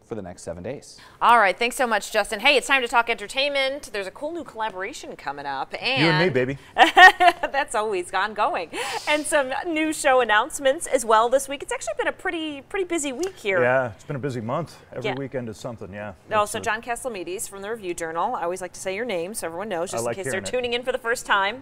for the next 7 days. All right, thanks so much, Justin. Hey, it's time to talk entertainment. There's a cool new collaboration coming up. And you and me, baby. That's always ongoing. And some new show announcements as well this week. It's actually been a pretty busy week here. Yeah, it's been a busy month. Every weekend is something, yeah. No, so John Katsilometes from the Review Journal. I always like to say your name so everyone knows, just in case they're tuning in for the first time.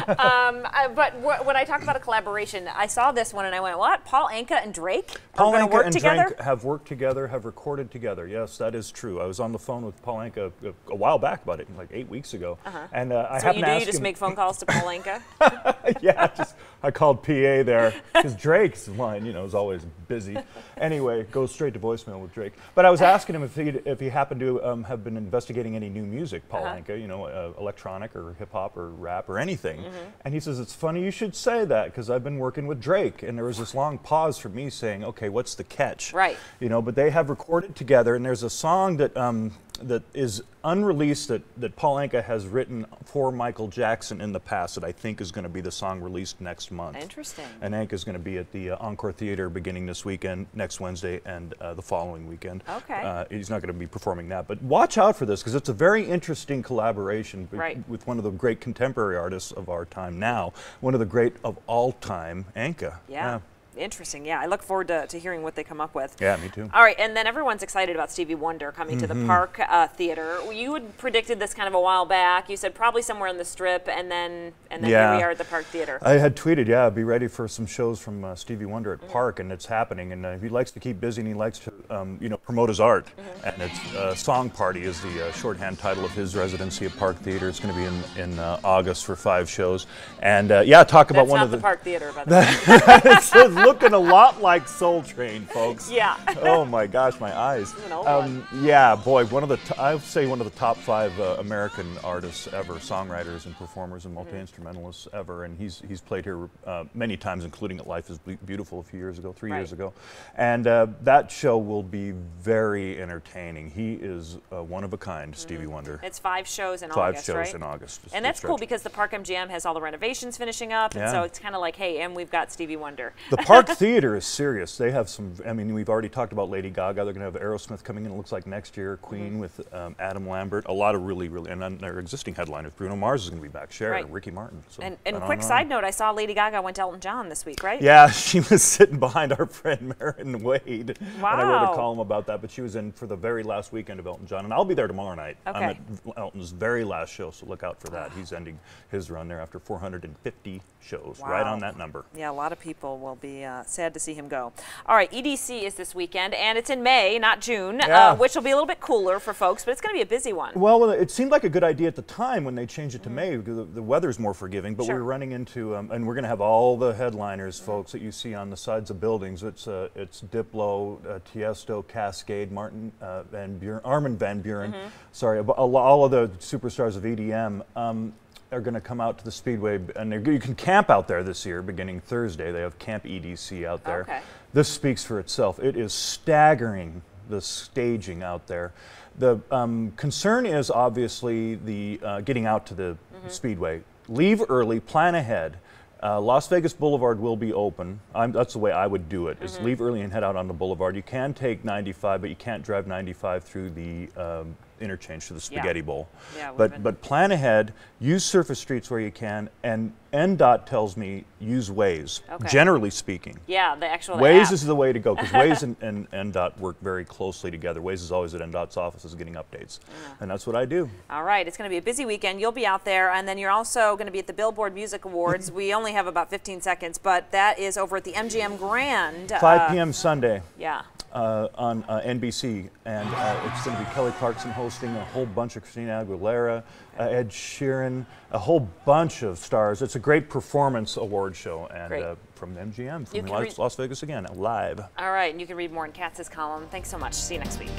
But when I talk about a collaboration, I saw this one and I went, what? Paul Anka and Drake are going to work together? Drake have worked together, have recorded together. Yes, that is true. I was on the phone with Paul Anka a while back about it, like 8 weeks ago. And I so happened to ask you just make phone calls to Paul Anka? Yeah, I called PA there because Drake's line, you know, is always busy. Anyway, goes straight to voicemail with Drake. But I was asking him if he happened to have been investigating any new music, Paul Anka, you know, electronic or hip hop or rap or anything. And he says, it's funny you should say that because I've been working with Drake. And there was this long pause for me saying, okay, what's the catch? Right. You know, but they have recorded together, and there's a song that that is unreleased that Paul Anka has written for Michael Jackson in the past that I think is going to be the song released next month. Interesting. And Anka's going to be at the Encore Theater beginning this weekend, next Wednesday, and the following weekend. Okay. He's not going to be performing that, but watch out for this because it's a very interesting collaboration with one of the great contemporary artists of our time now, one of the great of all time, Anka. Yeah. Interesting. Yeah, I look forward to hearing what they come up with. Yeah, me too. All right, and then everyone's excited about Stevie Wonder coming to the Park Theater. You had predicted this kind of a while back. You said probably somewhere in the Strip, and then here we are at the Park Theater. I had tweeted, yeah, be ready for some shows from Stevie Wonder at Park, and it's happening. And he likes to keep busy, and he likes to, you know, promote his art. And it's Song Party is the shorthand title of his residency at Park Theater. It's going to be in August for 5 shows. And yeah, talk about one of the Park Theater, by the way. It's looking a lot like Soul Train, folks. Yeah. Oh my gosh, my eyes. An old one. Yeah, boy, I would say one of the top 5 American artists ever, songwriters and performers and multi-instrumentalists ever. And he's played here many times, including at Life is Beautiful a few years ago, 3 years ago. And that show will be very entertaining. He is one of a kind, Stevie Wonder. It's 5 shows in 5 August, shows right? in August. And that's cool because the Park MGM has all the renovations finishing up, and so it's kind of like, hey, and we've got Stevie Wonder. The Park Theater is serious. They have some, I mean, we've already talked about Lady Gaga. They're going to have Aerosmith coming in, it looks like next year, Queen with Adam Lambert, a lot of really, and then their existing headliners. Bruno Mars is going to be back, Cher, Ricky Martin. So, and quick side note, I saw Lady Gaga went to Elton John this week, right? Yeah, she was sitting behind our friend Marin Wade. Wow. And I wrote a column about that, but she was in for the very last weekend of Elton John. And I'll be there tomorrow night. Okay. I'm at Elton's very last show, so look out for that. He's ending his run there after 450 shows, right on that number. Yeah, a lot of people will be sad to see him go. All right, EDC is this weekend, and it's in May, not June, which will be a little bit cooler for folks, but it's going to be a busy one. Well, it seemed like a good idea at the time when they changed it to May because the weather's more forgiving, but we're running into, and we're going to have all the headliners, folks, that you see on the sides of buildings. It's Diplo, Tiesto, Cascade, Armin van Buren, sorry, all of the superstars of EDM. Are going to come out to the Speedway, and you can camp out there this year, beginning Thursday. They have Camp EDC out there. Okay. This speaks for itself. It is staggering, the staging out there. The concern is obviously the getting out to the Speedway. Leave early, plan ahead. Las Vegas Boulevard will be open. That's the way I would do it, is leave early and head out on the boulevard. You can take 95, but you can't drive 95 through the interchange to the Spaghetti Bowl. Yeah, but plan ahead, use surface streets where you can, and NDOT tells me use Waze, generally speaking. Yeah, the actual Waze app. is the way to go, because Waze and NDOT work very closely together. Waze is always at NDOT's offices getting updates, and that's what I do. All right, it's going to be a busy weekend. You'll be out there, and then you're also going to be at the Billboard Music Awards. We only have about 15 seconds, but that is over at the MGM Grand. 5 p.m. Sunday. Yeah. On NBC, and it's going to be Kelly Clarkson hosting, a whole bunch of Christina Aguilera, Ed Sheeran, a whole bunch of stars. It's a great performance award show, and from the MGM, from Las Vegas again, live. All right, and you can read more in Katz's column. Thanks so much. See you next week.